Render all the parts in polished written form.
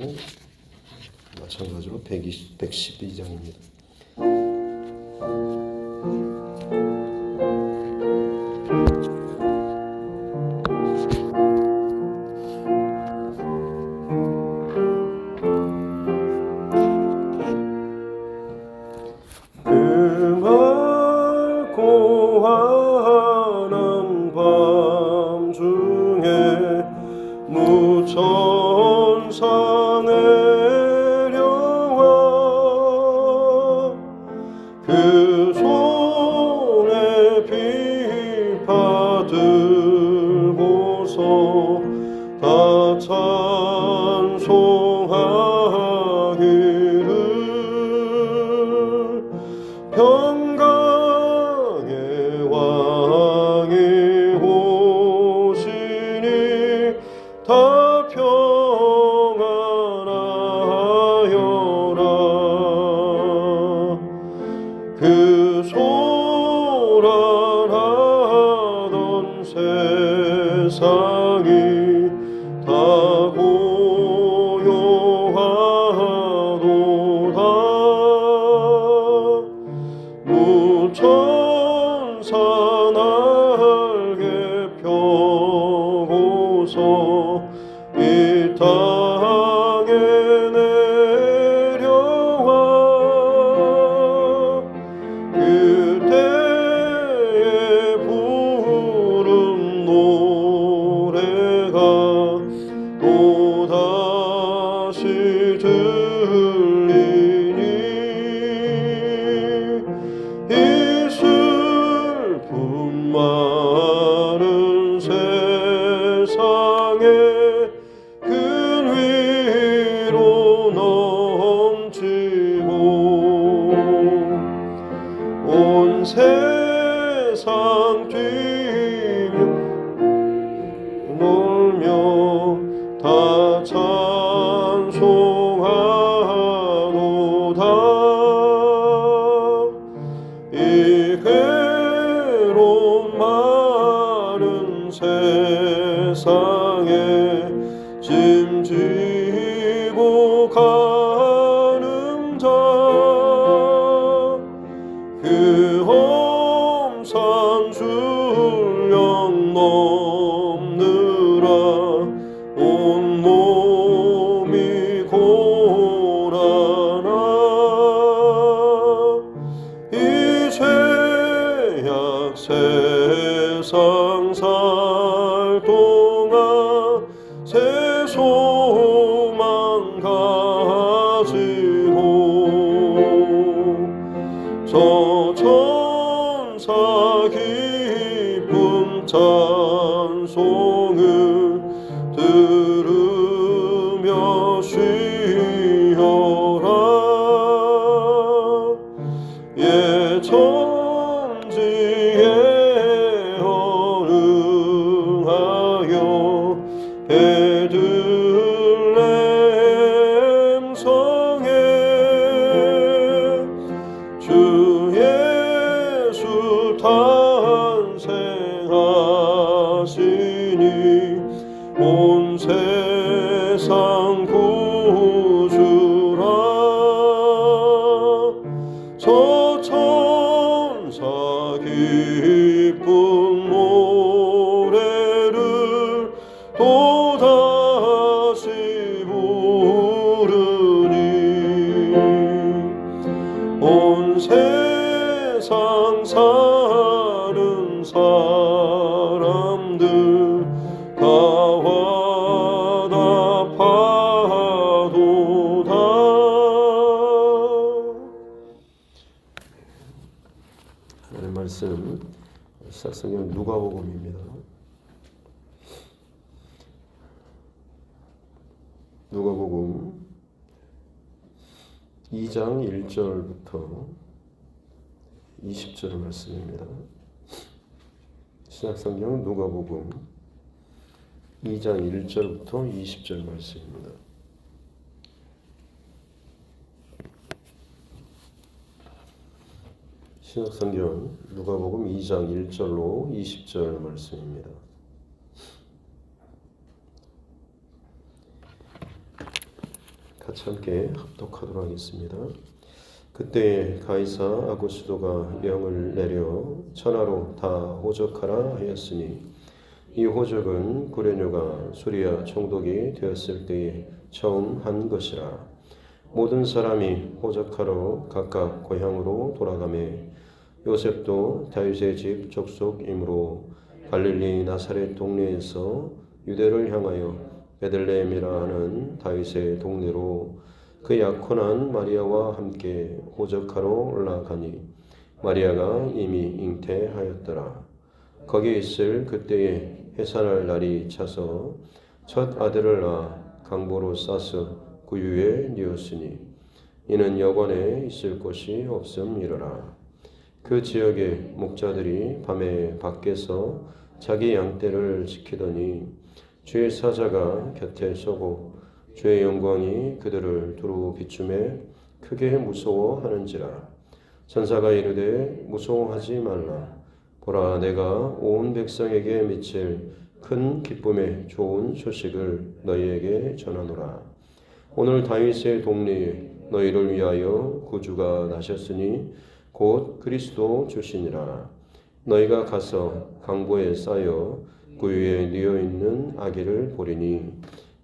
말씀도 마찬가지로 112장입니다. 무천사 내려와 그 손에 비파 들고서 다 찬송하기를 평강의 왕이 오시니 다 평안하여라. 그 소란하던 세상이 다 고요하도다. 무천사 날개 펴고서 이 땅에 내려와 그때에 부른 노래가 또다시 들리니 이 슬픔 많은 세상에 큰 위로 넘치고 온 세상 뛰며 놀며 다 찬송하도다. 이 괴로운 많은 세상에 짐지고 가는 자 그 험산 줄령 넘느라 온몸이 고라나 이 죄악 세상 살 동안 새 소망 가지고 저 천사 기쁨 찬송을 들으며 쉬어라. 예 천지에 헌응하여 베들레헴 성에 주 예수 탄생하시니 온 세상 구주라. 저 천사 기쁜 노래를 또다시 부르니 온 세상 사는 사람들 다 화답하도다. 하나님 말씀 시작성경 누가복음입니다. 누가복음 2장 1절부터 20절 말씀입니다. 신약성경 누가복음 2장 1절부터 20절 말씀입니다. 신약성경 누가복음 2장 1절로 20절 말씀입니다. 같이 함께 합독하도록 하겠습니다. 그때 가이사 아구스도가 명을 내려 천하로 다 호적하라 하였으니 이 호적은 구레뇨가 수리아 총독이 되었을 때에 처음 한 것이라. 모든 사람이 호적하러 각각 고향으로 돌아가매 요셉도 다윗의 집 족속이므로 갈릴리 나사렛 동네에서 유대를 향하여 베들레헴이라 하는 다윗의 동네로 그 약혼한 마리아와 함께 호적하러 올라가니 마리아가 이미 잉태하였더라. 거기 있을 그때에 해산할 날이 차서 첫 아들을 낳아 강보로 싸서 구유에 뉘었으니 이는 여관에 있을 곳이 없음이러라. 그 지역의 목자들이 밤에 밖에서 자기 양떼를 지키더니 주의 사자가 곁에 서고 주의 영광이 그들을 두루 비추매 크게 무서워하는지라. 천사가 이르되 무서워하지 말라. 보라, 내가 온 백성에게 미칠 큰 기쁨의 좋은 소식을 너희에게 전하노라. 오늘 다윗의 동네에 너희를 위하여 구주가 나셨으니 곧 그리스도 주시니라. 너희가 가서 강보에 쌓여 구유에 뉘어 있는 아기를 보리니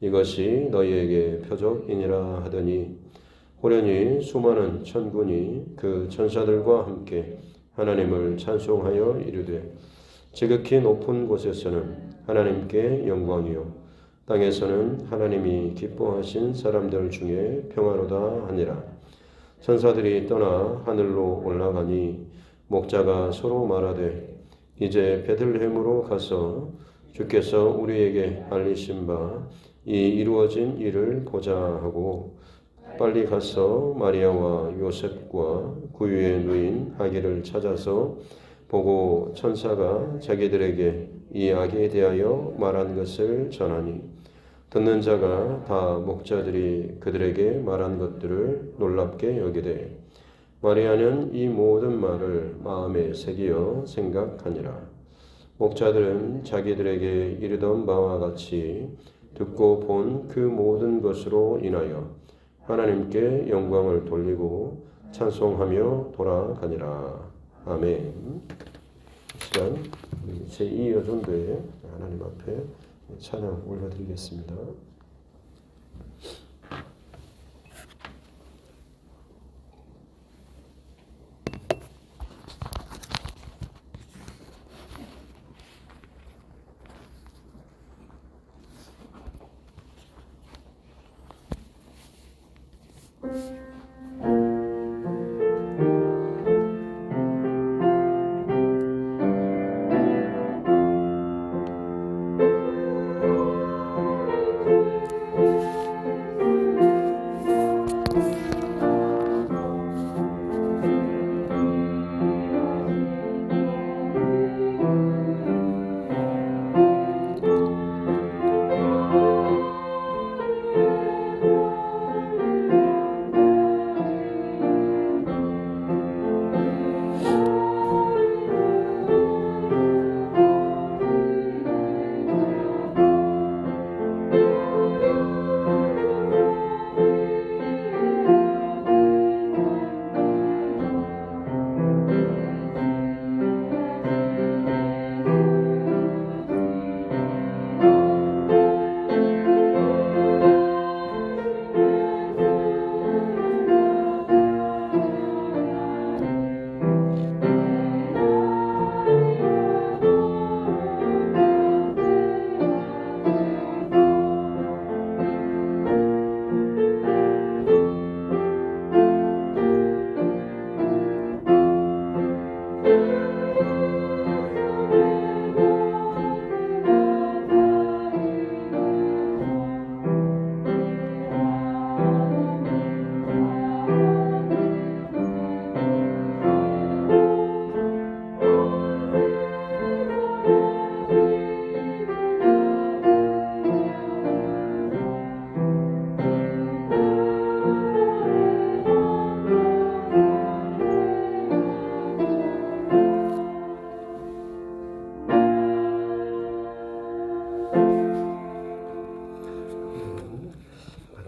이것이 너희에게 표적이니라 하더니 호련히 수많은 천군이 그 천사들과 함께 하나님을 찬송하여 이르되 지극히 높은 곳에서는 하나님께 영광이요 땅에서는 하나님이 기뻐하신 사람들 중에 평화로다 하니라. 천사들이 떠나 하늘로 올라가니 목자가 서로 말하되 이제 베들레헴으로 가서 주께서 우리에게 알리신 바 이 이루어진 일을 보자 하고 빨리 가서 마리아와 요셉과 구유에 누인 아기를 찾아서 보고 천사가 자기들에게 이 아기에 대하여 말한 것을 전하니 듣는 자가 다 목자들이 그들에게 말한 것들을 놀랍게 여기되 마리아는 이 모든 말을 마음에 새기어 생각하니라. 목자들은 자기들에게 이르던 바와 같이 듣고 본 그 모든 것으로 인하여 하나님께 영광을 돌리고 찬송하며 돌아가니라. 아멘. 시간 제2여존도에 하나님 앞에 찬양 올려드리겠습니다.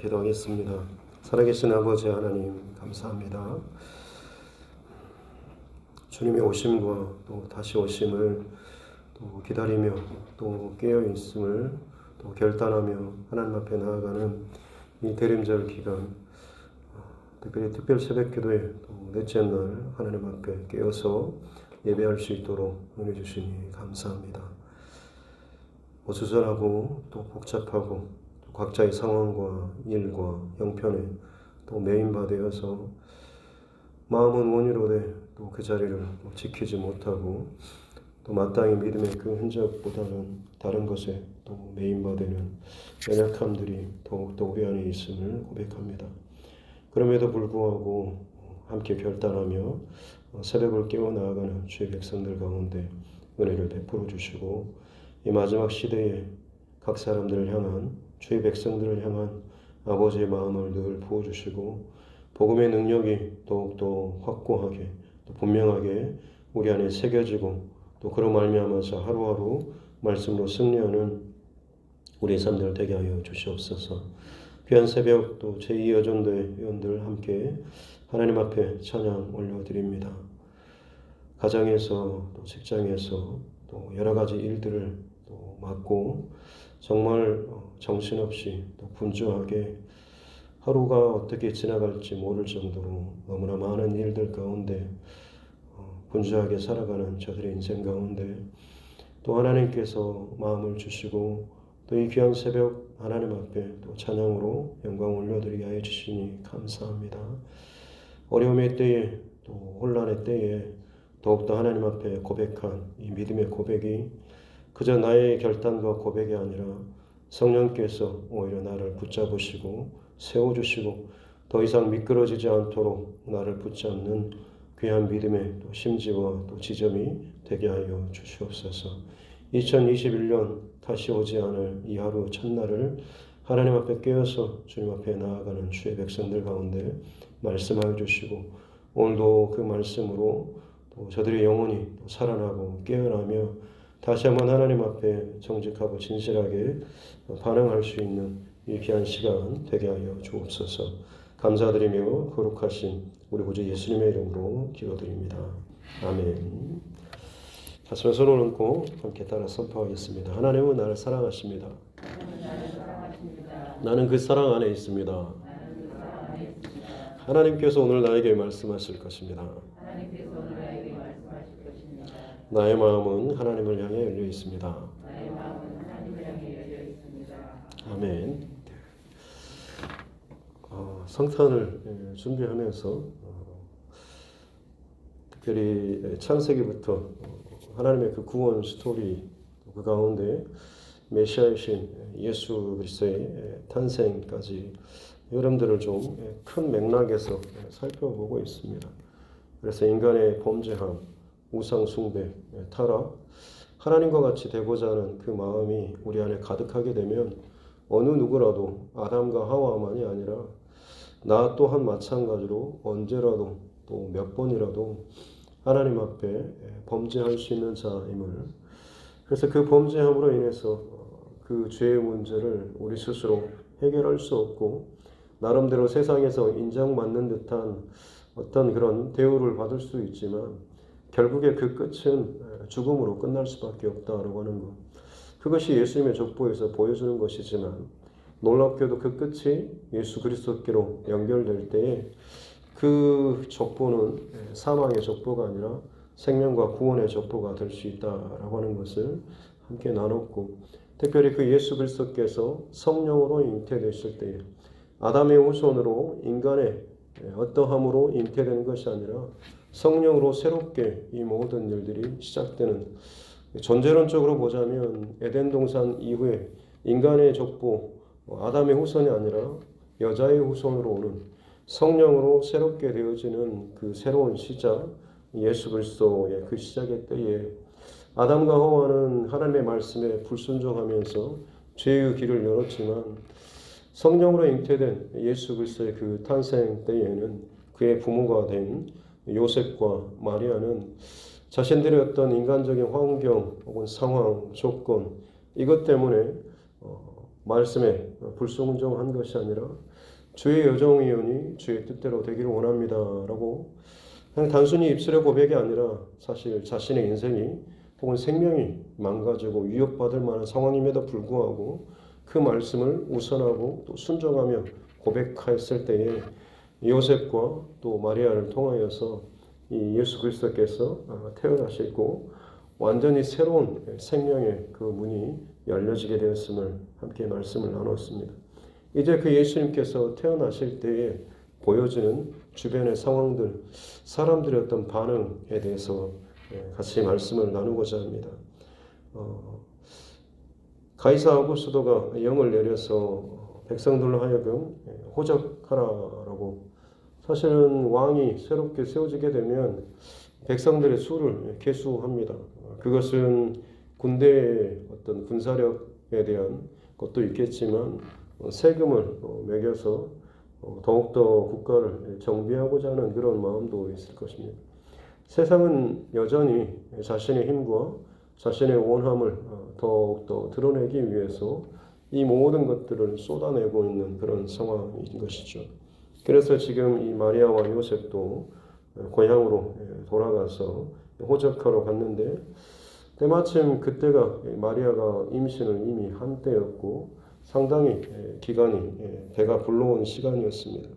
기도하겠습니다. 살아계신 아버지 하나님 감사합니다. 주님의 오심과 또 다시 오심을 또 기다리며 또 깨어 있음을 또 결단하며 하나님 앞에 나아가는 이 대림절 기간, 특별히 특별 새벽기도에 또 넷째 날 하나님 앞에 깨어서 예배할 수 있도록 은혜 주시니 감사합니다. 어수선하고 또 복잡하고 또 각자의 상황과 일과 형편에 또 메인바되어서 마음은 원이로되 또 그 자리를 지키지 못하고 또 마땅히 믿음의 그 흔적보다는 다른 것에 또 메인바되는 연약함들이 더욱더 우리 안에 있음을 고백합니다. 그럼에도 불구하고 함께 결단하며 새벽을 깨워 나아가는 주의 백성들 가운데 은혜를 베풀어 주시고 이 마지막 시대에 각 사람들을 향한 주의 백성들을 향한 아버지의 마음을 늘 부어주시고 복음의 능력이 더욱더 확고하게 또 분명하게 우리 안에 새겨지고 또 그로 말미암아서 하루하루 말씀으로 승리하는 우리의 삶들 되게 하여 주시옵소서. 귀한 새벽 또 제2여전도의 회원들 함께 하나님 앞에 찬양 올려드립니다. 가정에서 또 직장에서 또 여러 가지 일들을 또 맡고 정말 정신없이 또 분주하게 하루가 어떻게 지나갈지 모를 정도로 너무나 많은 일들 가운데 분주하게 살아가는 저들의 인생 가운데 또 하나님께서 마음을 주시고 또 이 귀한 새벽 하나님 앞에 또 찬양으로 영광 올려드리게 하여 주시니 감사합니다. 어려움의 때에 또 혼란의 때에 더욱더 하나님 앞에 고백한 이 믿음의 고백이 그저 나의 결단과 고백이 아니라 성령께서 오히려 나를 붙잡으시고 세워주시고 더 이상 미끄러지지 않도록 나를 붙잡는 귀한 믿음의 또 심지와 또 지점이 되게 하여 주시옵소서. 2021년 다시 오지 않을 이 하루 첫날을 하나님 앞에 깨어서 주님 앞에 나아가는 주의 백성들 가운데 말씀하여 주시고 오늘도 그 말씀으로 또 저들의 영혼이 또 살아나고 깨어나며 다시 한번 하나님 앞에 정직하고 진실하게 반응할 수 있는 이 귀한 시간 되게 하여 주옵소서. 감사드리며 거룩하신 우리 구주 예수님의 이름으로 기도드립니다. 아멘. 가슴에 손을 얹고 함께 따라 선포하겠습니다. 하나님은 나를 사랑하십니다. 나는 그 사랑 안에 있습니다. 하나님께서 오늘 나에게 말씀하실 것입니다. 나의 마음은 하나님을 향해 열려 있습니다. 아멘. 성탄을 준비하면서 특별히 창세기부터 하나님의 그 구원 스토리 그 가운데 메시아이신 예수 그리스도의 탄생까지 여러분들을 좀 큰 맥락에서 살펴보고 있습니다. 그래서 인간의 범죄함, 우상 숭배, 타락, 하나님과 같이 되고자 하는 그 마음이 우리 안에 가득하게 되면 어느 누구라도 아담과 하와만이 아니라 나 또한 마찬가지로 언제라도 또 몇 번이라도 하나님 앞에 범죄할 수 있는 자임을, 그래서 그 범죄함으로 인해서 그 죄의 문제를 우리 스스로 해결할 수 없고 나름대로 세상에서 인정받는 듯한 어떤 그런 대우를 받을 수 있지만 결국에 그 끝은 죽음으로 끝날 수밖에 없다라고 하는 것, 그것이 예수님의 족보에서 보여주는 것이지만 놀랍게도 그 끝이 예수 그리스도께로 연결될 때에 그 족보는 사망의 족보가 아니라 생명과 구원의 족보가 될 수 있다라고 하는 것을 함께 나눴고, 특별히 그 예수 그리스도께서 성령으로 잉태되실 때에 아담의 후손으로 인간의 어떠함으로 잉태되는 것이 아니라 성령으로 새롭게 이 모든 일들이 시작되는, 존재론적으로 보자면 에덴 동산 이후에 인간의 족보 아담의 후손이 아니라 여자의 후손으로 오는 성령으로 새롭게 되어지는 그 새로운 시작, 예수 그리스도의 그 시작의 때에 아담과 하와는 하나님의 말씀에 불순종하면서 죄의 길을 열었지만 성령으로 잉태된 예수 그리스도의 그 탄생 때에는 그의 부모가 된 요셉과 마리아는 자신들의 어떤 인간적인 환경 혹은 상황, 조건 이것 때문에 말씀에 불순종한 것이 아니라 주의 여정이오니 주의 뜻대로 되기를 원합니다라고 그냥 단순히 입술의 고백이 아니라 사실 자신의 인생이 혹은 생명이 망가지고 위협받을 만한 상황임에도 불구하고 그 말씀을 우선하고 또 순종하며 고백하였을 때에 요셉과 또 마리아를 통하여서 이 예수 그리스도께서 태어나시고 완전히 새로운 생명의 그 문이 열려지게 되었음을 함께 말씀을 나눴습니다. 이제 그 예수님께서 태어나실 때에 보여지는 주변의 상황들, 사람들의 어떤 반응에 대해서 같이 말씀을 나누고자 합니다. 가이사 아우구스도가 영을 내려서 백성들로 하여금 호적하라라고 사실은 왕이 새롭게 세워지게 되면 백성들의 수를 계수합니다. 그것은 군대의 어떤 군사력에 대한 것도 있겠지만 세금을 매겨서 더욱더 국가를 정비하고자 하는 그런 마음도 있을 것입니다. 세상은 여전히 자신의 힘과 자신의 원함을 더욱더 드러내기 위해서 이 모든 것들을 쏟아내고 있는 그런 상황인 것이죠. 그래서 지금 이 마리아와 요셉도 고향으로 돌아가서 호적하러 갔는데 때마침 그때가 마리아가 임신을 이미 한 때였고 상당히 기간이 배가 불러온 시간이었습니다.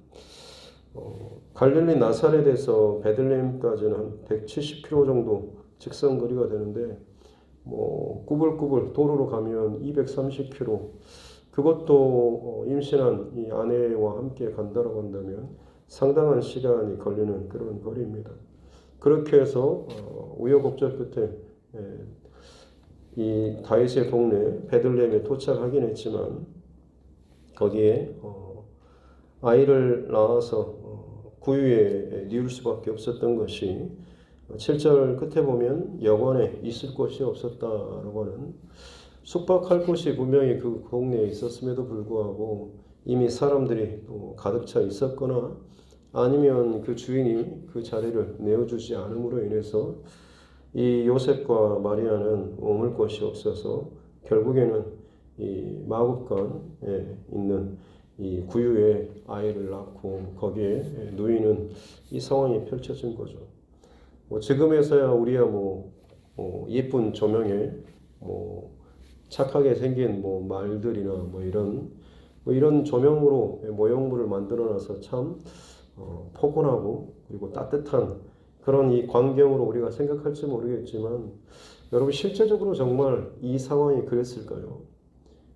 갈릴리 나사렛에서 베들레헴까지는 한 170km 정도 직선 거리가 되는데 꾸불꾸불 도로로 가면 230km 그것도 임신한 이 아내와 함께 간다고 한다면 상당한 시간이 걸리는 그런 거리입니다. 그렇게 해서 우여곡절 끝에 이 다윗의 동네 베들레헴에 도착하긴 했지만 거기에 아이를 낳아서 구유에 뉘울 수밖에 없었던 것이 7절 끝에 보면 여관에 있을 곳이 없었다라고 하는 숙박할 곳이 분명히 그 동네에 있었음에도 불구하고 이미 사람들이 가득 차 있었거나 아니면 그 주인이 그 자리를 내어주지 않음으로 인해서 이 요셉과 마리아는 머물 곳이 없어서 결국에는 이 마국간에 있는 이 구유에 아이를 낳고 거기에 누이는 이 상황이 펼쳐진 거죠. 지금에서야 우리야 예쁜 조명에 착하게 생긴 말들이나 이런 조명으로 모형물을 만들어놔서 참 포근하고 그리고 따뜻한 그런 이 광경으로 우리가 생각할지 모르겠지만 여러분 실제적으로 정말 이 상황이 그랬을까요?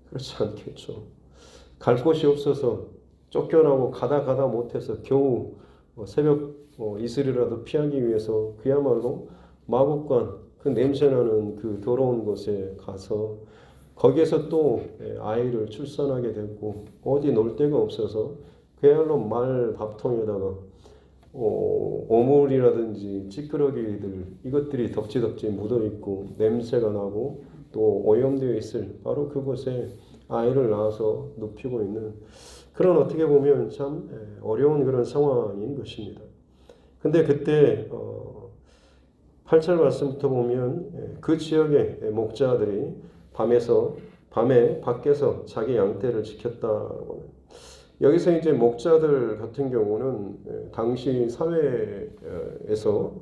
그렇지 않겠죠. 갈 곳이 없어서 쫓겨나고 가다 못해서 겨우 새벽 이슬이라도 피하기 위해서 그야말로 마국간 그 냄새나는 그 더러운 곳에 가서 거기에서 또 아이를 출산하게 됐고 어디 놀 데가 없어서 그야말로 말 밥통에다가 오물이라든지 찌끄러기들 이것들이 덕지덕지 묻어있고 냄새가 나고 또 오염되어 있을 바로 그곳에 아이를 낳아서 눕히고 있는 그런 어떻게 보면 참 어려운 그런 상황인 것입니다. 근데 그때 8절 말씀부터 보면 그 지역의 목자들이 밤에 밖에서 자기 양떼를 지켰다고. 여기서 이제 목자들 같은 경우는 당시 사회에서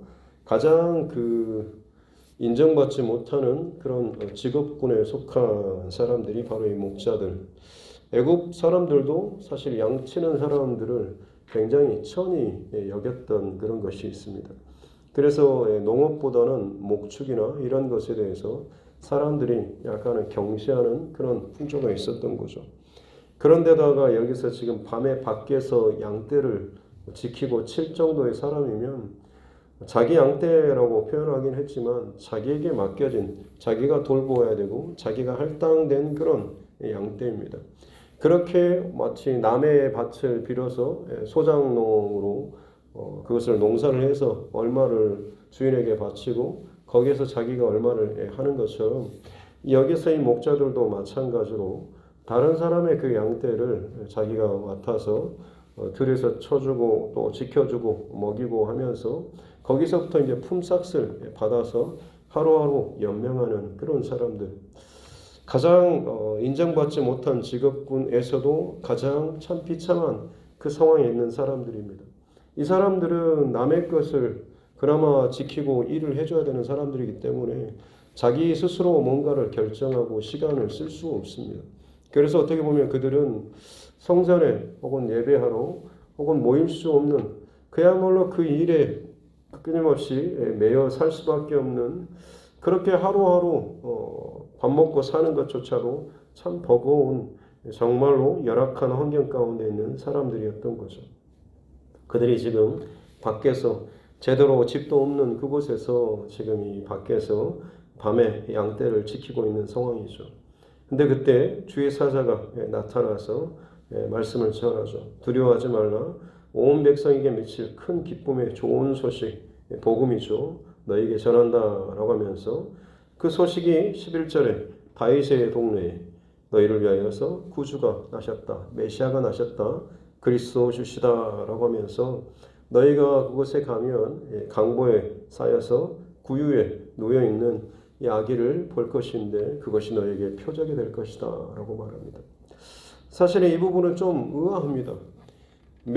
가장 인정받지 못하는 그런 직업군에 속한 사람들이 바로 이 목자들. 애굽 사람들도 사실 양치는 사람들을 굉장히 천히 여겼던 그런 것이 있습니다. 그래서 농업보다는 목축이나 이런 것에 대해서 사람들이 약간은 경시하는 그런 풍조가 있었던 거죠. 그런데다가 여기서 지금 밤에 밖에서 양떼를 지키고 칠 정도의 사람이면 자기 양떼라고 표현하긴 했지만 자기에게 맡겨진 자기가 돌보아야 되고 자기가 할당된 그런 양떼입니다. 그렇게 마치 남의 밭을 빌어서 소작농으로 그것을 농사를 해서 얼마를 주인에게 바치고 거기에서 자기가 얼마를 하는 것처럼 여기서 이 목자들도 마찬가지로 다른 사람의 그 양떼를 자기가 맡아서 들에서 쳐주고 또 지켜주고 먹이고 하면서 거기서부터 이제 품삯을 받아서 하루하루 연명하는 그런 사람들. 가장 인정받지 못한 직업군에서도 가장 참 비참한 그 상황에 있는 사람들입니다. 이 사람들은 남의 것을 그나마 지키고 일을 해줘야 되는 사람들이기 때문에 자기 스스로 뭔가를 결정하고 시간을 쓸 수 없습니다. 그래서 어떻게 보면 그들은 성전에 혹은 예배하러 혹은 모일 수 없는 그야말로 그 일에 끊임없이 매여 살 수밖에 없는 그렇게 하루하루 밥 먹고 사는 것조차도 참 버거운 정말로 열악한 환경 가운데 있는 사람들이었던 거죠. 그들이 지금 밖에서 제대로 집도 없는 그곳에서 지금 이 밖에서 밤에 양떼를 지키고 있는 상황이죠. 근데 그때 주의 사자가 나타나서 말씀을 전하죠. 두려워하지 말라. 온 백성에게 미칠 큰 기쁨의 좋은 소식, 복음이죠. 너에게 전한다라고 하면서 그 소식이 11절에 다윗의 동네에 너희를 위하여서 구주가 나셨다. 메시아가 나셨다. 그리스도 주시다라고 하면서 너희가 그곳에 가면 강보에 쌓여서 구유에 놓여있는 이 아기를 볼 것인데 그것이 너에게 표적이 될 것이다 라고 말합니다. 사실 이 부분은 좀 의아합니다.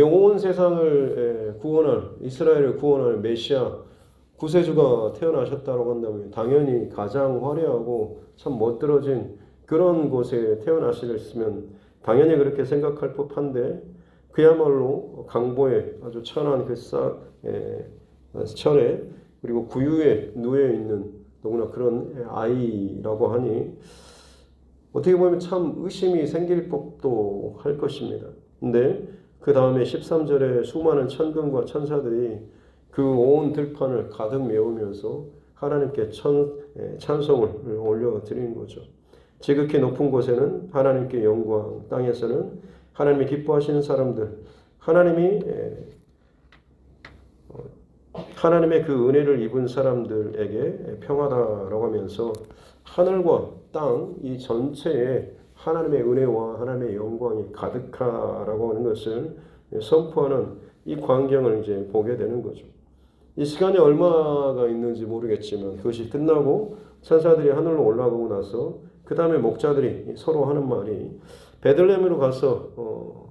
온 세상을 구원할, 이스라엘을 구원할 메시아 구세주가 태어나셨다고 한다면 당연히 가장 화려하고 참 멋들어진 그런 곳에 태어나시겠으면 당연히 그렇게 생각할 법한데 그야말로 강보에 아주 천한 그 천에 그리고 구유에 누워 있는 너무나 그런 아이라고 하니 어떻게 보면 참 의심이 생길 법도 할 것입니다. 근데 그 다음에 13절에 수많은 천군과 천사들이 그 온 들판을 가득 메우면서 하나님께 찬송을 올려드리는 거죠. 지극히 높은 곳에는 하나님께 영광, 땅에서는 하나님이 기뻐하시는 사람들, 하나님의 그 은혜를 입은 사람들에게 평화다라고 하면서 하늘과 땅 이 전체에 하나님의 은혜와 하나님의 영광이 가득하라고 하는 것을 선포하는 이 광경을 이제 보게 되는 거죠. 이 시간이 얼마가 있는지 모르겠지만 그것이 끝나고 천사들이 하늘로 올라가고 나서 그 다음에 목자들이 서로 하는 말이 베들레헴으로 가서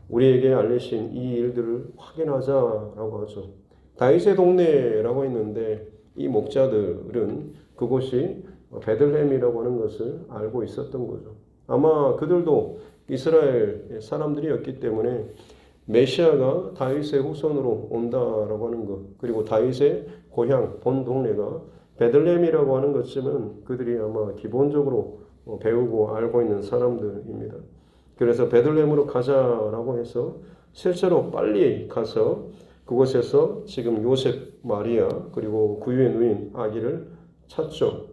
우리에게 알리신 이 일들을 확인하자라고 하죠. 다윗의 동네라고 했는데 이 목자들은 그곳이 베들레헴이라고 하는 것을 알고 있었던 거죠. 아마 그들도 이스라엘 사람들이었기 때문에 메시아가 다윗의 후손으로 온다라고 하는 것, 그리고 다윗의 고향, 본 동네가 베들레헴이라고 하는 것쯤은 그들이 아마 기본적으로 배우고 알고 있는 사람들입니다. 그래서 베들레헴으로 가자라고 해서 실제로 빨리 가서 그곳에서 지금 요셉, 마리아 그리고 구유에 누인 아기를 찾죠.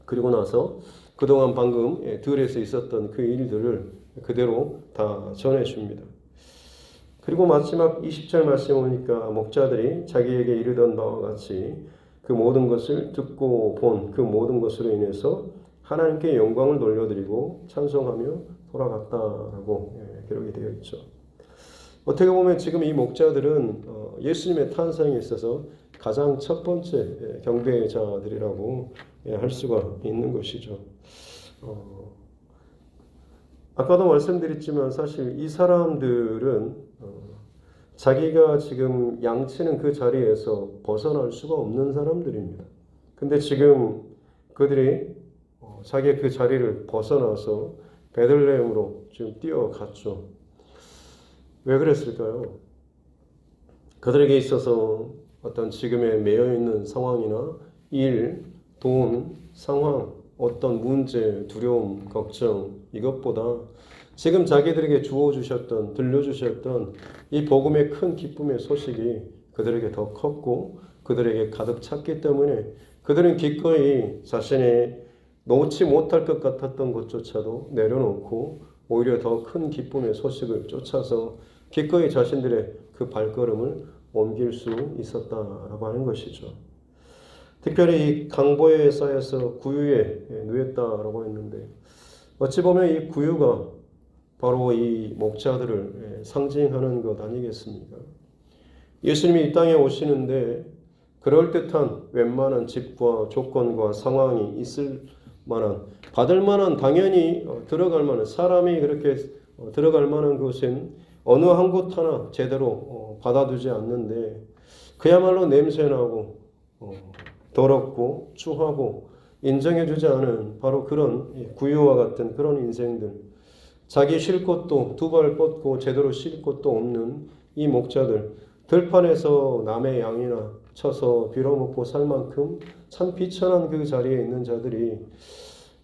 그리고 나서 그동안 방금 들에서 있었던 그 일들을 그대로 다 전해줍니다. 그리고 마지막 20절 말씀 오니까 목자들이 자기에게 이르던 바와 같이 그 모든 것을 듣고 본 그 모든 것으로 인해서 하나님께 영광을 돌려드리고 찬송하며 돌아갔다라고 기록이 되어 있죠. 어떻게 보면 지금 이 목자들은 예수님의 탄생에 있어서 가장 첫 번째 경배자들이라고 할 수가 있는 것이죠. 아까도 말씀드렸지만 사실 이 사람들은 자기가 지금 양치는 그 자리에서 벗어날 수가 없는 사람들입니다. 근데 지금 그들이 자기의 그 자리를 벗어나서 베들레헴으로 지금 뛰어갔죠. 왜 그랬을까요? 그들에게 있어서 어떤 지금의 매여있는 상황이나 일, 돈, 상황, 어떤 문제, 두려움, 걱정 이것보다 지금 자기들에게 주어주셨던, 들려주셨던 이 복음의 큰 기쁨의 소식이 그들에게 더 컸고 그들에게 가득 찼기 때문에 그들은 기꺼이 자신이 놓지 못할 것 같았던 것조차도 내려놓고 오히려 더 큰 기쁨의 소식을 쫓아서 기꺼이 자신들의 그 발걸음을 옮길 수 있었다라고 하는 것이죠. 특별히 이 강보에 쌓여서 구유에 누웠다라고 했는데 어찌 보면 이 구유가 바로 이 목자들을 상징하는 것 아니겠습니까? 예수님이 이 땅에 오시는데 그럴듯한 웬만한 집과 조건과 상황이 있을 만한 받을 만한 당연히 들어갈 만한 사람이 그렇게 들어갈 만한 것은 어느 한 곳 하나 제대로 받아두지 않는데 그야말로 냄새나고 더럽고 추하고 인정해주지 않은 바로 그런 구유와 같은 그런 인생들, 자기 쉴 곳도 두 발 뻗고 제대로 쉴 곳도 없는 이 목자들, 들판에서 남의 양이나 쳐서 빌어먹고 살 만큼 참 비천한 그 자리에 있는 자들이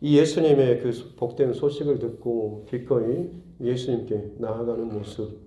이 예수님의 그 복된 소식을 듣고 기꺼이 예수님께 나아가는 모습,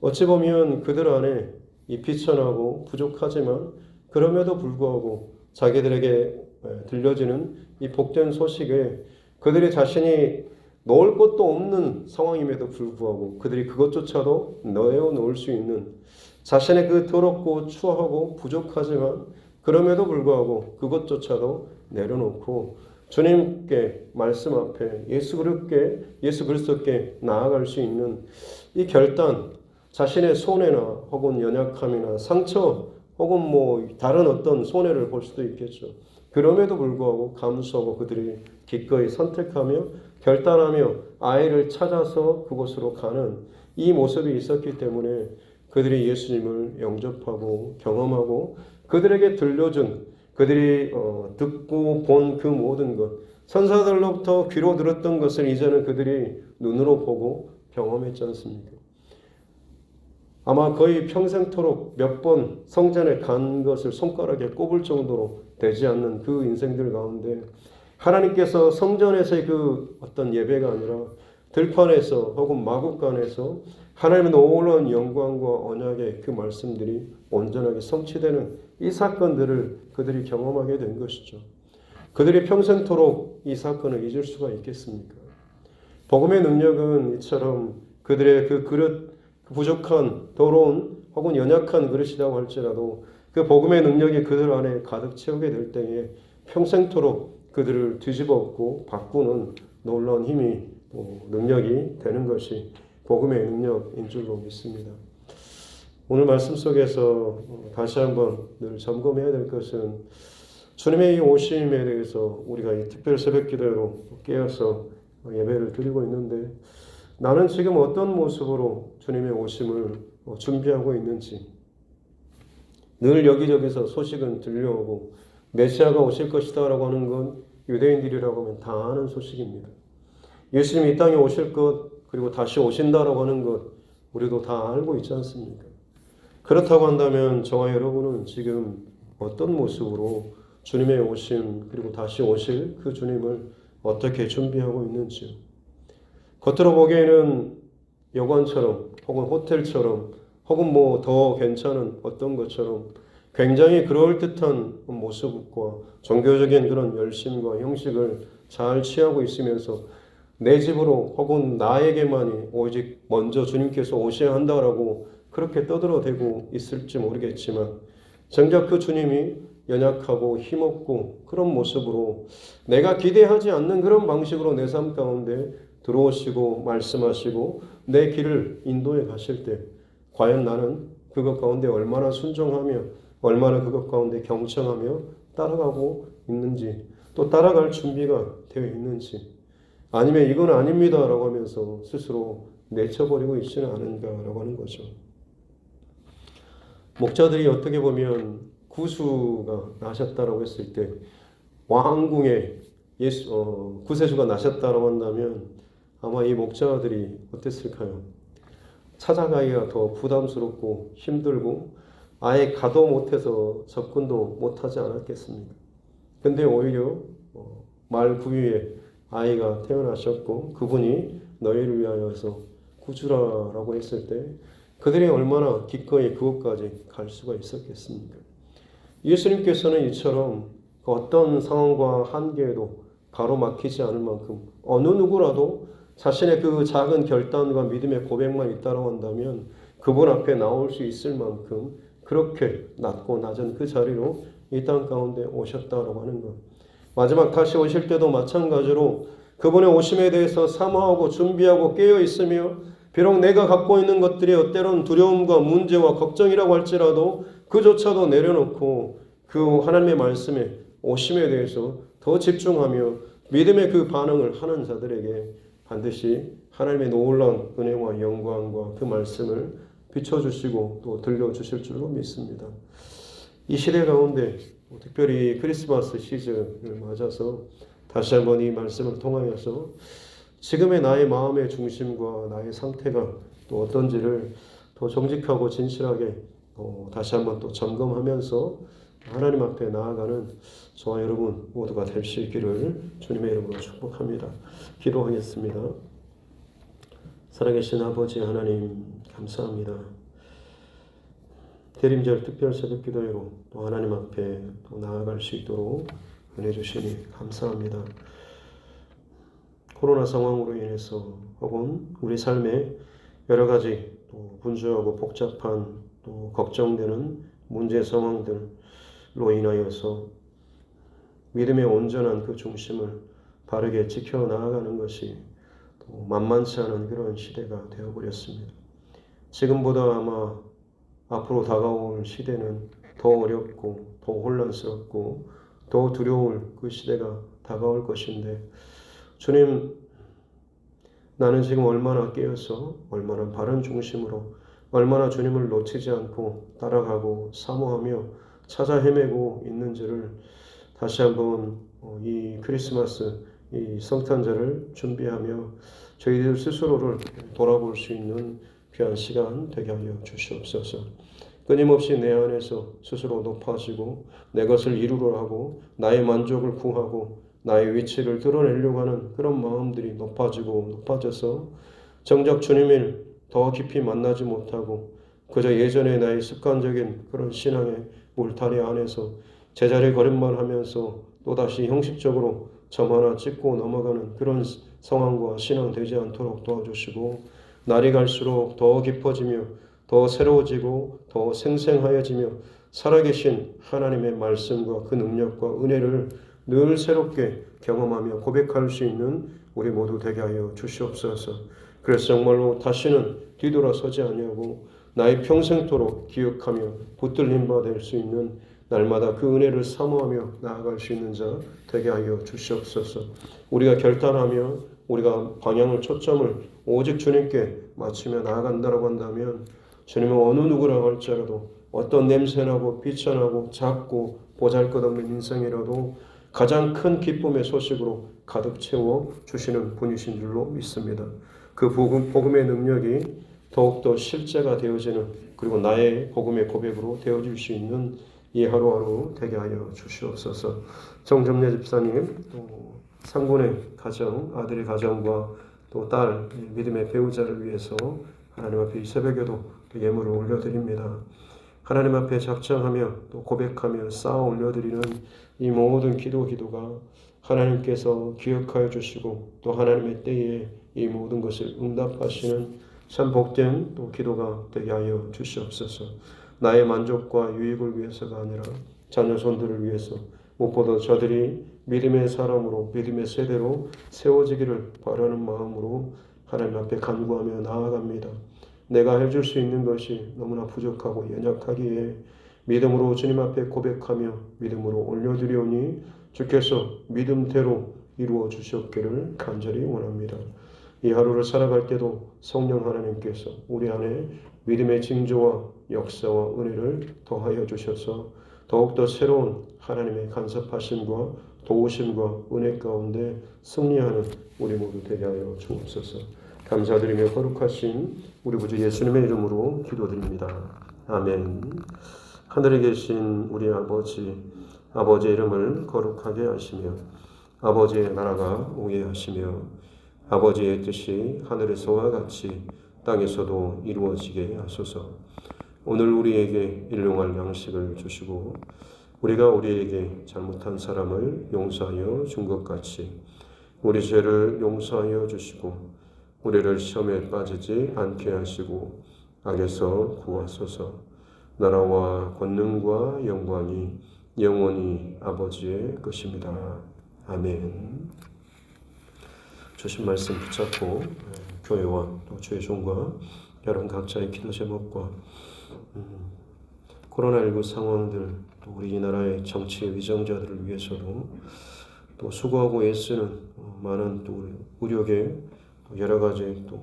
어찌 보면 그들 안에 이 비천하고 부족하지만 그럼에도 불구하고 자기들에게 들려지는 이 복된 소식에 그들이 자신이 놓을 것도 없는 상황임에도 불구하고 그들이 그것조차도 내어 놓을 수 있는, 자신의 그 더럽고 추하고 부족하지만 그럼에도 불구하고 그것조차도 내려놓고 주님께 말씀 앞에 예수 그리스도께 나아갈 수 있는 이 결단, 자신의 손해나 혹은 연약함이나 상처 혹은 뭐 다른 어떤 손해를 볼 수도 있겠죠. 그럼에도 불구하고 감수하고 그들이 기꺼이 선택하며 결단하며 아이를 찾아서 그곳으로 가는 이 모습이 있었기 때문에 그들이 예수님을 영접하고 경험하고 그들에게 들려준, 그들이 듣고 본 그 모든 것, 선사들로부터 귀로 들었던 것을 이제는 그들이 눈으로 보고 경험했지 않습니까? 아마 거의 평생토록 몇 번 성전에 간 것을 손가락에 꼽을 정도로 되지 않는 그 인생들 가운데 하나님께서 성전에서의 그 어떤 예배가 아니라 들판에서 혹은 마국간에서 하나님의 놀라운 영광과 언약의 그 말씀들이 온전하게 성취되는 이 사건들을 그들이 경험하게 된 것이죠. 그들이 평생토록 이 사건을 잊을 수가 있겠습니까? 복음의 능력은 이처럼 그들의 그 그릇, 부족한, 더러운 혹은 연약한 그릇이라고 할지라도 그 복음의 능력이 그들 안에 가득 채우게 될 때에 평생토록 그들을 뒤집어엎고 바꾸는 놀라운 힘이 능력이 되는 것이 복음의 능력인 줄로 믿습니다. 오늘 말씀 속에서 다시 한번 늘 점검해야 될 것은 주님의 이 오심에 대해서 우리가 이 특별 새벽 기도로 깨어서 예배를 드리고 있는데 나는 지금 어떤 모습으로 주님의 오심을 준비하고 있는지, 늘 여기저기서 소식은 들려오고 메시아가 오실 것이다 라고 하는 건 유대인들이라고 하면 다 아는 소식입니다. 예수님이 이 땅에 오실 것, 그리고 다시 오신다라고 하는 것 우리도 다 알고 있지 않습니까? 그렇다고 한다면 저와 여러분은 지금 어떤 모습으로 주님의 오심 그리고 다시 오실 그 주님을 어떻게 준비하고 있는지요? 겉으로 보기에는 여관처럼 혹은 호텔처럼 혹은 뭐 더 괜찮은 어떤 것처럼 굉장히 그럴듯한 모습과 종교적인 그런 열심과 형식을 잘 취하고 있으면서 내 집으로 혹은 나에게만이 오직 먼저 주님께서 오셔야 한다라고 그렇게 떠들어대고 있을지 모르겠지만 정작 그 주님이 연약하고 힘없고 그런 모습으로 내가 기대하지 않는 그런 방식으로 내 삶 가운데 들어오시고 말씀하시고 내 길을 인도해 가실 때 과연 나는 그것 가운데 얼마나 순종하며 얼마나 그것 가운데 경청하며 따라가고 있는지, 또 따라갈 준비가 되어 있는지, 아니면 이건 아닙니다 라고 하면서 스스로 내쳐버리고 있지는 않은가라고 하는 거죠. 목자들이 어떻게 보면 구수가 나셨다라고 했을 때 왕궁에 구세주가 나셨다라고 한다면 아마 이 목자들이 어땠을까요? 찾아가기가 더 부담스럽고 힘들고 아예 가도 못해서 접근도 못하지 않았겠습니까? 근데 오히려 말 구유에 아이가 태어나셨고 그분이 너희를 위하여서 구주라라고 했을 때 그들이 얼마나 기꺼이 그곳까지 갈 수가 있었겠습니까? 예수님께서는 이처럼 어떤 상황과 한계에도 가로막히지 않을 만큼 어느 누구라도 자신의 그 작은 결단과 믿음의 고백만 있다고 한다면 그분 앞에 나올 수 있을 만큼 그렇게 낮고 낮은 그 자리로 이 땅 가운데 오셨다고 하는 것. 마지막 다시 오실 때도 마찬가지로 그분의 오심에 대해서 사모하고 준비하고 깨어 있으며 비록 내가 갖고 있는 것들이 때로는 두려움과 문제와 걱정이라고 할지라도 그조차도 내려놓고 그 하나님의 말씀에 오심에 대해서 더 집중하며 믿음의 그 반응을 하는 자들에게 반드시 하나님의 놀라운 은혜와 영광과 그 말씀을 비춰주시고 또 들려주실 줄로 믿습니다. 이 시대 가운데 특별히 크리스마스 시즌을 맞아서 다시 한번 이 말씀을 통하여서 지금의 나의 마음의 중심과 나의 상태가 또 어떤지를 더 정직하고 진실하게 다시 한번 또 점검하면서 하나님 앞에 나아가는 저와 여러분 모두가 될 수 있기를 주님의 이름으로 축복합니다. 기도하겠습니다. 살아계신 아버지 하나님 감사합니다. 대림절 특별 새벽 기도회로 또 하나님 앞에 또 나아갈 수 있도록 은혜 주시니 감사합니다. 코로나 상황으로 인해서 혹은 우리 삶에 여러 가지 또 분주하고 복잡한 또 걱정되는 문제 상황들로 인하여서 믿음의 온전한 그 중심을 바르게 지켜나가는 것이 또 만만치 않은 그런 시대가 되어버렸습니다. 지금보다 아마 앞으로 다가올 시대는 더 어렵고 더 혼란스럽고 더 두려울 그 시대가 다가올 것인데 주님, 나는 지금 얼마나 깨어서 얼마나 바른 중심으로 얼마나 주님을 놓치지 않고 따라가고 사모하며 찾아 헤매고 있는지를 다시 한번 이 크리스마스 이 성탄절을 준비하며 저희들 스스로를 돌아볼 수 있는 귀한 시간 되게 하여 주시옵소서. 끊임없이 내 안에서 스스로 높아지고 내 것을 이루려 하고 나의 만족을 구하고 나의 위치를 드러내려고 하는 그런 마음들이 높아지고 높아져서 정작 주님을 더 깊이 만나지 못하고 그저 예전의 나의 습관적인 그런 신앙의 울타리 안에서 제자리 걸음만 하면서 또다시 형식적으로 점 하나 찍고 넘어가는 그런 상황과 신앙 되지 않도록 도와주시고 날이 갈수록 더 깊어지며 더 새로워지고 더 생생하여지며 살아계신 하나님의 말씀과 그 능력과 은혜를 늘 새롭게 경험하며 고백할 수 있는 우리 모두 되게 하여 주시옵소서. 그래서 정말로 다시는 뒤돌아서지 아니하고 나의 평생토록 기억하며 붙들림 바 될 수 있는 날마다 그 은혜를 사모하며 나아갈 수 있는 자 되게 하여 주시옵소서. 우리가 결단하며 우리가 방향을 초점을 오직 주님께 맞추며 나아간다라고 한다면 주님은 어느 누구라고 할지라도 어떤 냄새나고 비천하고 작고 보잘것없는 인생이라도 가장 큰 기쁨의 소식으로 가득 채워 주시는 분이신 줄로 믿습니다. 그 복음의 능력이 더욱더 실제가 되어지는 그리고 나의 복음의 고백으로 되어질 수 있는 이 하루하루 되게 하여 주시옵소서. 정점례 집사님, 또 상군의 가정, 아들의 가정과 또 딸, 믿음의 배우자를 위해서 하나님 앞에 이 새벽에도 예물을 올려드립니다. 하나님 앞에 작정하며 또 고백하며 쌓아 올려드리는 이 모든 기도가 하나님께서 기억하여 주시고 또 하나님의 때에 이 모든 것을 응답하시는 참 복된 또 기도가 되게 하여 주시옵소서. 나의 만족과 유익을 위해서가 아니라 자녀 손들을 위해서 무엇보다 저들이 믿음의 사람으로 믿음의 세대로 세워지기를 바라는 마음으로 하나님 앞에 간구하며 나아갑니다. 내가 해줄 수 있는 것이 너무나 부족하고 연약하기에 믿음으로 주님 앞에 고백하며 믿음으로 올려드리오니 주께서 믿음대로 이루어 주셨기를 간절히 원합니다. 이 하루를 살아갈 때도 성령 하나님께서 우리 안에 믿음의 징조와 역사와 은혜를 더하여 주셔서 더욱더 새로운 하나님의 간섭하심과 도우심과 은혜 가운데 승리하는 우리 모두 되게 하여 주옵소서. 감사드리며 거룩하신 우리 구주 예수님의 이름으로 기도드립니다. 아멘. 하늘에 계신 우리 아버지의 이름을 거룩하게 하시며 아버지의 나라가 오게 하시며 아버지의 뜻이 하늘에서와 같이 땅에서도 이루어지게 하소서. 오늘 우리에게 일용할 양식을 주시고 우리가 우리에게 잘못한 사람을 용서하여 준 것 같이 우리 죄를 용서하여 주시고 우리를 시험에 빠지지 않게 하시고 악에서 구하소서. 나라와 권능과 영광이 영원히 아버지의 것입니다. 아멘. 주신 말씀 붙잡고 교회와 또 주의 종과 여러분 각자의 기도 제목과 코로나19 상황들 또 우리 이 나라의 정치 위정자들을 위해서도 또 수고하고 애쓰는 많은 또 의료계 여러 가지 또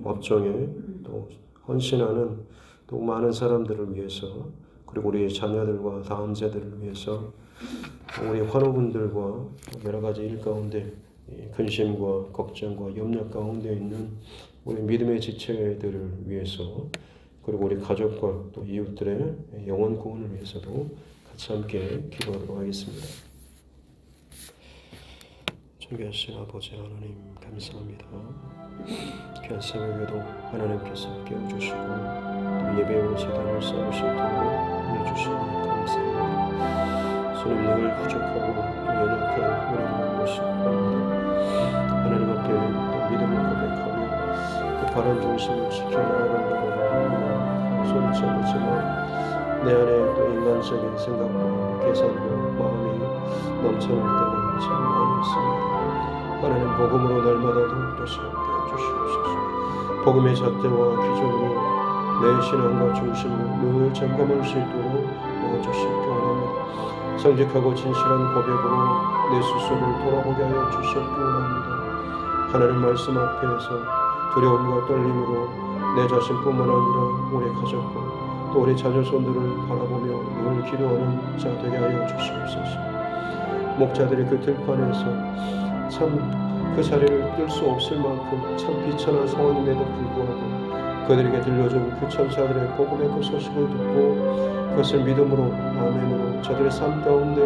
업종에 또 헌신하는 또 많은 사람들을 위해서, 그리고 우리 자녀들과 다음 세대를 위해서, 우리 환우분들과 여러 가지 일 가운데 근심과 걱정과 염려 가운데 있는 우리 믿음의 지체들을 위해서, 그리고 우리 가족과 또 이웃들의 영혼 구원을 위해서도 같이 함께 기도하도록 하겠습니다. 존귀하신 아버지 하나님 감사합니다. 귀한 새벽에도 하나님께서 깨워주시고 또 예배의 재단을 쌓을 수 있도록 해주시니 감사합니다. 주님 늘 부족하고 또 연약한 우리들의 모습 합니다. 하나님 앞에 또 믿음을 고백하며 그 바른 중심을 지켜나가려고 소리쳐 보지만 내 안에 또 인간적인 생각과 계산과 마음이 넘쳐날 때가 참 많이 있습니다. 하나님 복음으로 날마다 더욱더 새롭게 해주시옵소서. 복음의 잣대와 기준으로 내 신앙과 중심으로 늘 점검할 수 있도록 도와주시기 원합니다. 정직하고 진실한 고백으로 내 스스로를 돌아보게 하여 주시기 원합니다. 하나님 말씀 앞에서 두려움과 떨림으로 내 자신뿐만 아니라 우리 가족과 또 우리 자녀손들을 바라보며 늘 기도하는 자 되게 하여 주시옵소서. 목자들이 그 들판에서 참 그 자리를 뜰 수 없을 만큼 참 비천한 상황임에도 불구하고 그들에게 들려준 그 천사들의 복음의 그 소식을 듣고 그것을 믿음으로 아멘으로 저들의 삶 가운데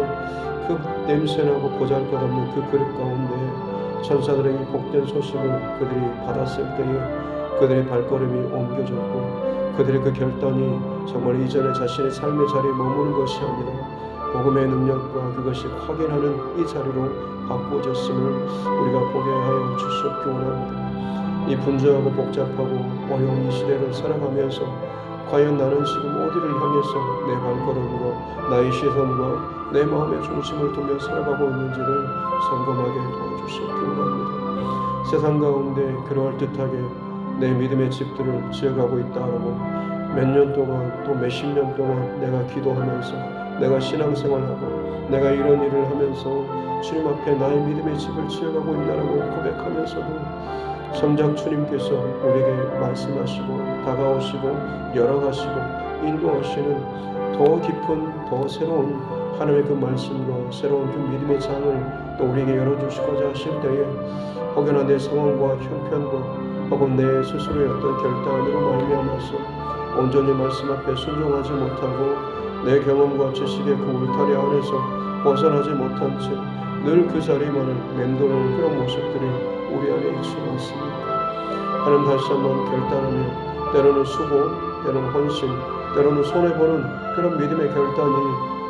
그 냄새나고 보잘것없는 그 그릇 가운데 천사들에게 복된 소식을 그들이 받았을 때에 그들의 발걸음이 옮겨졌고 그들의 그 결단이 정말 이전에 자신의 삶의 자리에 머무는 것이 아니라 복음의 능력과 그것이 확인하는 이 자리로 바꾸어졌음을 우리가 보게 하여 주시옵기 원합니다. 이 분주하고 복잡하고 어려운 이 시대를 살아가면서 과연 나는 지금 어디를 향해서 내 발걸음과 나의 시선과 내 마음의 중심을 두며 살아가고 있는지를 점검하게 도와주시옵기 원합니다. 세상 가운데 그럴듯하게 내 믿음의 집들을 지어가고 있다라고 몇 년 동안 또 몇십 년 동안 내가 기도하면서 내가 신앙생활하고 내가 이런 일을 하면서 주님 앞에 나의 믿음의 집을 지어가고 있다라고 고백하면서도 정작 주님께서 우리에게 말씀하시고 다가오시고 열어가시고 인도하시는 더 깊은 더 새로운 하나님의 그 말씀과 새로운 그 믿음의 장을 또 우리에게 열어주시고자 하실 때에 혹여나 내 상황과 형편과 혹은 내 스스로의 어떤 결단으로 말미암아서 온전히 말씀 앞에 순종하지 못하고 내 경험과 지식의 그 울타리 안에서 벗어나지 못한 채 늘 그 자리만을 맴도는 그런 모습들이 우리 안에 있지 않습니까? 하나님 다시 한번 결단하며 때로는 수고, 때로는 헌신, 때로는 손해보는 그런 믿음의 결단이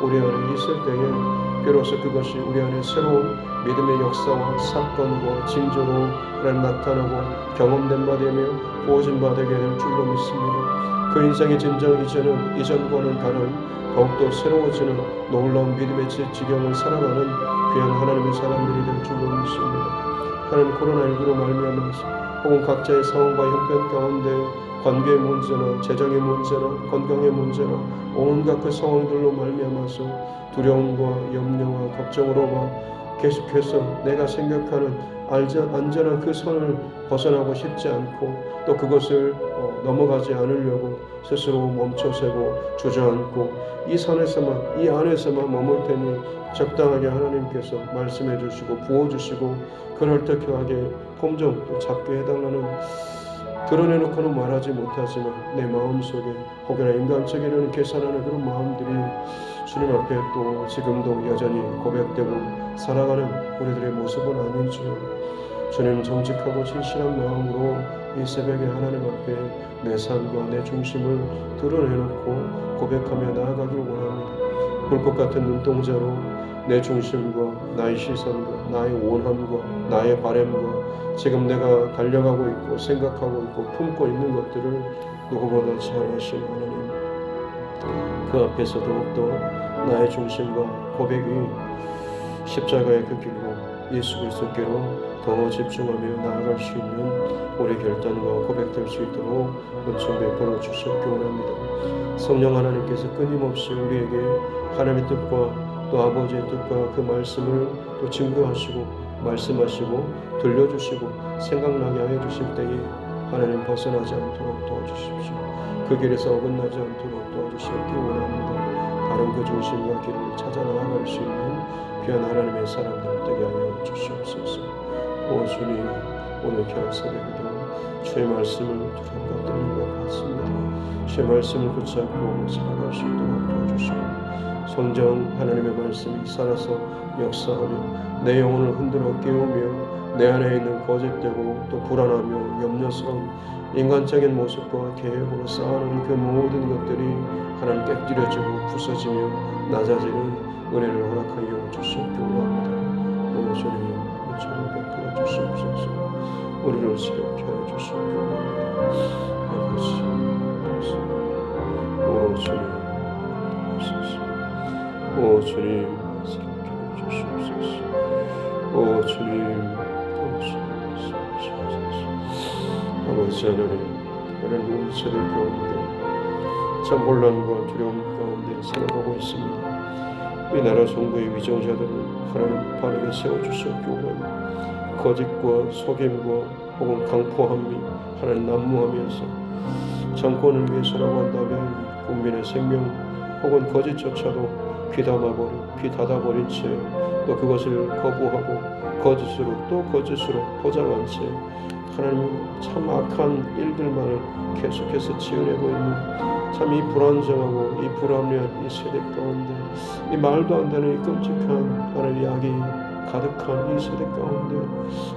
우리 안에 있을 때에 비로소 그것이 우리 안에 새로운 믿음의 역사와 사건과 징조로 나타나고 경험된 바 되며 부어진 바 되게 될 줄로 믿습니다. 그 인생의 진정 이제는 이전과는 다른 더욱더 새로워지는 놀라운 믿음의 지경을 살아가는 귀한 하나님의 사람들이 될 줄로 믿습니다. 하나님 코로나19로 말미암아서 혹은 각자의 상황과 형편 가운데 관계의 문제나 재정의 문제나 건강의 문제나 온갖 그 상황들로 말미암아서 두려움과 염려와 걱정으로만 계속해서 내가 생각하는 안전한 그 선을 벗어나고 싶지 않고 또 그것을 넘어가지 않으려고 스스로 멈춰서고 주저앉고 이 선에서만 이 안에서만 머물 테니 적당하게 하나님께서 말씀해 주시고 부어주시고 그럴듯하게 폼 좀 잡게 해달라는 드러내놓고는 말하지 못하지만 내 마음속에 혹여나 인간적인 계산하는 그런 마음들이 주님 앞에 또 지금도 여전히 고백되고 살아가는 우리들의 모습은 아닌지 주님 정직하고 진실한 마음으로 이 새벽에 하나님 앞에 내 삶과 내 중심을 드러내놓고 고백하며 나아가길 원합니다. 불꽃 같은 눈동자로 내 중심과 나의 시선과 나의 원함과 나의 바램과 지금 내가 달려가고 있고 생각하고 있고 품고 있는 것들을 누구보다 잘 아시는 하나님, 그 앞에서 더욱더 나의 중심과 고백이 십자가의 그 길로 예수 그리스도께로 더 집중하며 나아갈 수 있는 우리 결단과 고백될 수 있도록 은총 베풀어 주시옵기 원합니다. 성령 하나님께서 끊임없이 우리에게 하나님의 뜻과 또 아버지의 뜻과 그 말씀을 또 증거하시고 말씀하시고 들려주시고 생각나게 하여 주실 때에 하나님 벗어나지 않도록 도와주십시오. 그 길에서 어긋나지 않도록 도와주시옵기 원합니다. 바른 그 중심과 길을 찾아 나아갈 수 있는 귀한 하나님의 사람들 되게 하여 주시옵소서. 오 주님, 오늘 귀한 새벽에도 주의 말씀을 두려움과 떨림과 같습니다. 주의 말씀을 붙잡고 살아갈 수 있도록 도와주시고 성령 하나님의 말씀이 살아서 역사하며 내 영혼을 흔들어 깨우며 내 안에 있는 거짓되고 또 불안하며 염려스러운 인간적인 모습과 계획으로 쌓아놓은 그 모든 것들이 하나님 깨뜨려지고 부서지며 낮아지는 은혜를 허락하여 주시옵기 원합니다. 오 주님, 은총을 베풀어 주시옵소서. 우리를 새롭게 하여 주시옵기 원합니다. 아버지, 오 주님, 오 주님, 새롭게 하여 주시옵소서. 오 주님, 아버지 하나님, 하나님 우리 세대 가운데 참 혼란과 두려움 가운데 살아가고 있습니다. 이 나라 정부의 위정자들을 하나님 바르게 세워주시옵기 원합니다. 거짓과 속임과 혹은 강포함이 하나님 난무하면서 정권을 위해서라고 한다면 국민의 생명 혹은 거짓조차도 귀 닫아버린 채 또 그것을 거부하고 거짓으로 또 거짓으로 포장한 채 하나님 참 악한 일들만을 계속해서 지어내고 있는 참 이 불안정하고 이 불합리한 이 세대 가운데 이 말도 안 되는 이 끔찍한 하나님의 악이 가득한 이 세대 가운데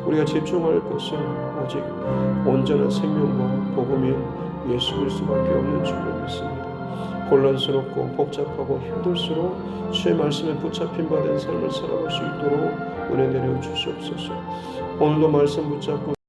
우리가 집중할 것은 오직 온전한 생명과 복음인 예수 그리스도밖에 없는 줄로 믿습니다. 혼란스럽고 복잡하고 힘들수록 주의 말씀에 붙잡힌 바 된 삶을 살아갈 수 있도록 은혜 내려 주시옵소서. 오늘도 말씀 붙잡고